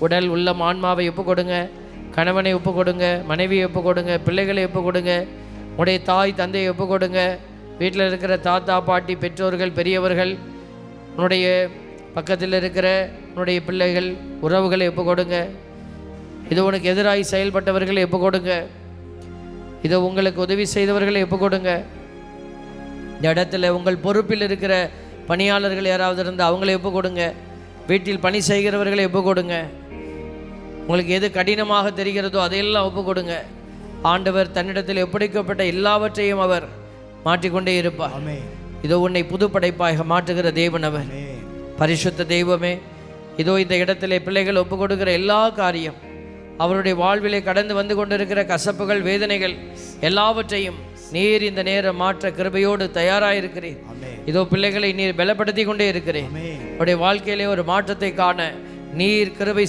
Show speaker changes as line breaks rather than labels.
உடல் உள்ளம் ஆன்மாவை ஒப்பு கொடுங்க. கணவனை ஒப்பு கொடுங்க, மனைவியை ஒப்பு கொடுங்க, பிள்ளைகளை ஒப்பு கொடுங்க, உடைய தாய் தந்தையை ஒப்பு கொடுங்க. வீட்டில் இருக்கிற தாத்தா பாட்டி பெற்றோர்கள் பெரியவர்கள், உன்னுடைய பக்கத்தில் இருக்கிற உன்னுடைய பிள்ளைகள் உறவுகளை ஒப்பு கொடுங்க. இதோ உனக்கு எதிராக செயல்பட்டவர்களை ஒப்பு கொடுங்க. இதோ உங்களுக்கு உதவி செய்தவர்களை ஒப்பு கொடுங்க. இந்த இடத்துல உங்கள் பொறுப்பில் இருக்கிற பணியாளர்கள் யாராவது இருந்தால் அவங்களை ஒப்பு கொடுங்க. வீட்டில் பணி செய்கிறவர்களை ஒப்பு கொடுங்க. உங்களுக்கு எது கடினமாக தெரிகிறதோ அதையெல்லாம் ஒப்பு கொடுங்க. ஆண்டவர் தன்னிடத்தில் ஒப்படைக்கப்பட்ட எல்லாவற்றையும் அவர் மாற்றிக்கொண்டே இருப்பார். இதோ உன்னை புது படைப்பாக மாற்றுகிற தேவன் அவர். பரிசுத்த தெய்வமே, இதோ இந்த இடத்திலே பிள்ளைகள் ஒப்பு கொடுக்கிற எல்லா காரியம், அவருடைய வாழ்விலே கடந்து வந்து கொண்டிருக்கிற கசப்புகள் வேதனைகள் எல்லாவற்றையும் நீர் இந்த நேரம் மாற்ற கிருபையோடு தயாராயிருக்கிறேன். இதோ பிள்ளைகளை நீர் பலப்படுத்தி கொண்டே இருக்கிறேன். அவருடைய வாழ்க்கையிலே ஒரு மாற்றத்தை காண நீர் கிருபை